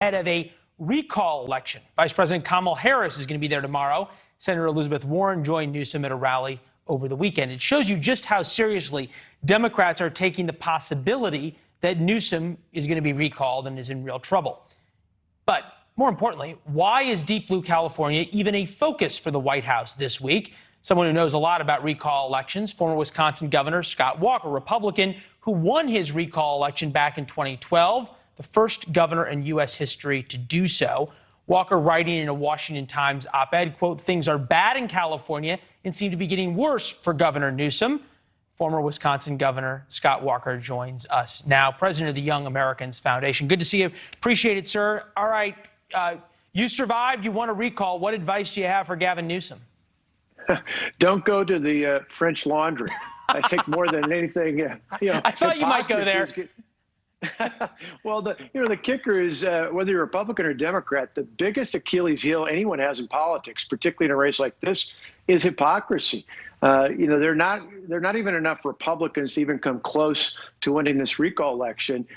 ahead of a recall election. Vice President Kamala Harris is going to be there tomorrow. Senator Elizabeth Warren joined Newsom at a rally over the weekend. It shows you just how seriously Democrats are taking the possibility that Newsom is going to be recalled and is in real trouble. But more importantly, why is Deep Blue California even a focus for the White House this week? Someone who knows a lot about recall elections, former Wisconsin Governor Scott Walker, Republican, who won his recall election back in 2012, the first governor in U.S. history to do so. Walker writing in a Washington Times op-ed, quote, "Things are bad in California and seem to be getting worse for Governor Newsom." Former Wisconsin Governor Scott Walker joins us now, president of the Young Americans Foundation. Good to see you. Appreciate it, sir. All right. You survived. You won a recall. What advice do you have for Gavin Newsom? Don't go to the French Laundry. I think more than anything, I thought you might go there. Well, the kicker is whether you're Republican or Democrat, the biggest Achilles heel anyone has in politics, particularly in a race like this, is hypocrisy. They're not even enough Republicans to even come close to winning this recall election.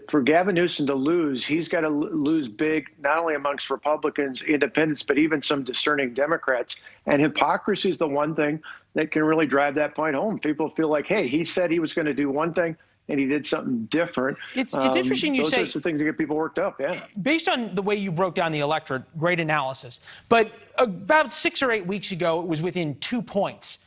For Gavin Newsom to lose, he's got to lose big, not only amongst Republicans, independents, but even some discerning Democrats. And hypocrisy is the one thing that can really drive that point home. People feel like, hey, he said he was going to do one thing, and he did something different. It's interesting you say. Those are the things that get people worked up, yeah. Based on the way you broke down the electorate, great analysis. But about 6 or 8 weeks ago, it was within 2 points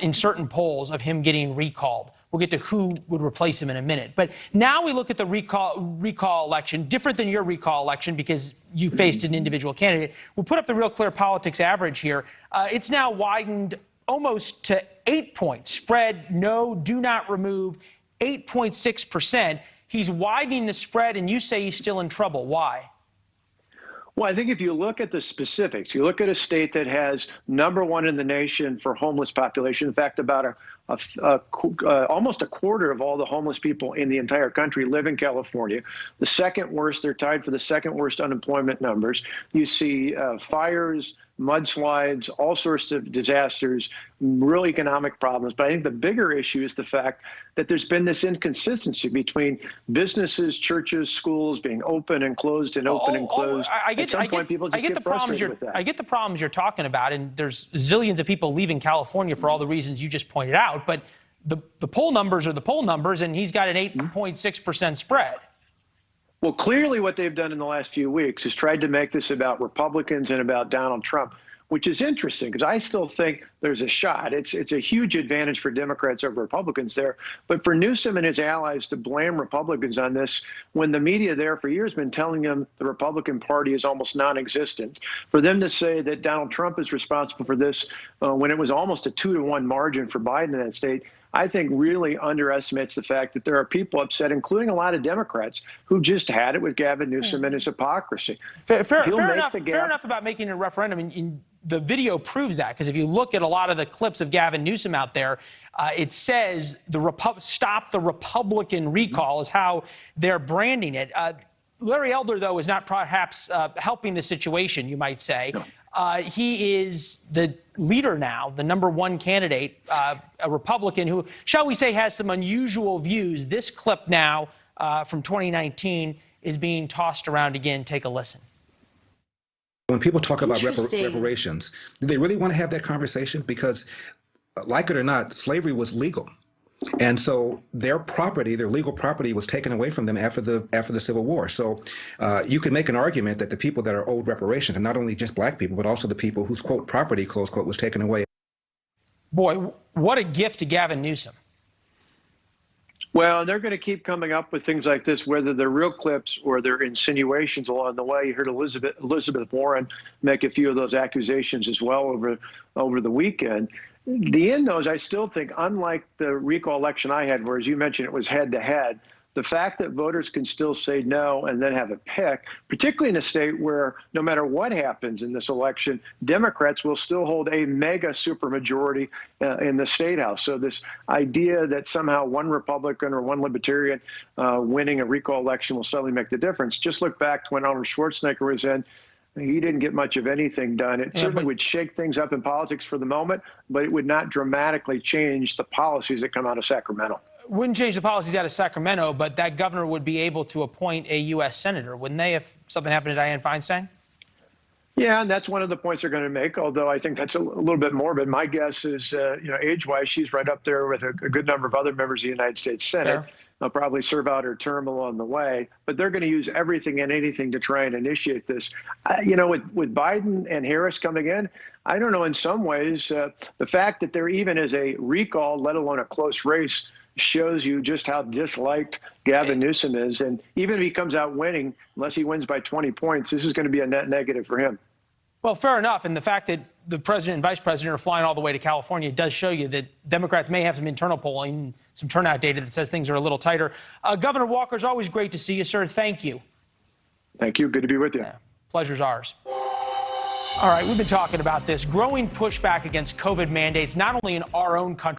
in certain polls of him getting recalled. We'll get to who would replace him in a minute. But now we look at the recall election, different than your recall election because you faced an individual candidate. We'll put up the Real Clear Politics average here. It's now widened almost to 8 points. Spread, no, do not remove, 8.6%. He's widening the spread, and you say he's still in trouble. Why? Well, I think if you look at the specifics, you look at a state that has #1 in the nation for homeless population. In fact, about almost a quarter of all the homeless people in the entire country live in California. The second worst, they're tied for the second worst unemployment numbers. You see fires, mudslides, all sorts of disasters, real economic problems. But I think the bigger issue is the fact that there's been this inconsistency between businesses, churches, schools being open and closed and open and closed. At some point, people just get frustrated with that. I get the problems you're talking about, and there's zillions of people leaving California for all the reasons you just pointed out. But the poll numbers are the poll numbers, and he's got an 8.6% spread. Well, clearly what they've done in the last few weeks is tried to make this about Republicans and about Donald Trump, which is interesting because I still think there's a shot. It's a huge advantage for Democrats over Republicans there. But for Newsom and his allies to blame Republicans on this when the media there for years has been telling them the Republican Party is almost non-existent, for them to say that Donald Trump is responsible for this when it was almost a 2-to-1 margin for Biden in that state, I think really underestimates the fact that there are people upset, including a lot of Democrats, who just had it with Gavin Newsom and his hypocrisy. Fair enough about making a referendum. And the video proves that, because if you look at a lot of the clips of Gavin Newsom out there, it says stop the Republican recall is how they're branding it. Larry Elder, though, is not perhaps helping the situation, you might say. No. He is the leader now, the #1 candidate, a Republican who, shall we say, has some unusual views. This clip now from 2019 is being tossed around again. Take a listen. When people talk about reparations, do they really want to have that conversation? Because, like it or not, slavery was legal. And so their property, their legal property, was taken away from them after the Civil War. So you can make an argument that the people that are owed reparations, and not only just black people, but also the people whose, quote, property, close quote, was taken away. Boy, what a gift to Gavin Newsom. Well, they're going to keep coming up with things like this, whether they're real clips or they're insinuations along the way. You heard Elizabeth Warren make a few of those accusations as well over the weekend. The end, though, is I still think, unlike the recall election I had, where, as you mentioned, it was head-to-head, the fact that voters can still say no and then have a pick, particularly in a state where no matter what happens in this election, Democrats will still hold a mega supermajority in the state house. So this idea that somehow one Republican or one Libertarian winning a recall election will suddenly make the difference. Just look back to when Arnold Schwarzenegger was in. He didn't get much of anything done. It certainly would shake things up in politics for the moment, but it would not dramatically change the policies that come out of Sacramento. Wouldn't change the policies out of Sacramento, but that governor would be able to appoint a U.S. senator, wouldn't they, if something happened to Dianne Feinstein? Yeah, and that's one of the points they're going to make, although I think that's a little bit morbid. My guess is, age-wise, she's right up there with a good number of other members of the United States Senate. Fair. They'll probably serve out her term along the way, but they're going to use everything and anything to try and initiate this. With Biden and Harris coming in, I don't know, in some ways, the fact that there even is a recall, let alone a close race, shows you just how disliked Gavin Newsom is. And even if he comes out winning, unless he wins by 20 points, this is going to be a net negative for him. Well, fair enough. And the fact that the president and vice president are flying all the way to California does show you that Democrats may have some internal polling, some turnout data that says things are a little tighter. Governor Walker, it's always great to see you, sir. Thank you. Thank you. Good to be with you. Yeah, pleasure's ours. All right, we've been talking about this growing pushback against COVID mandates, not only in our own country,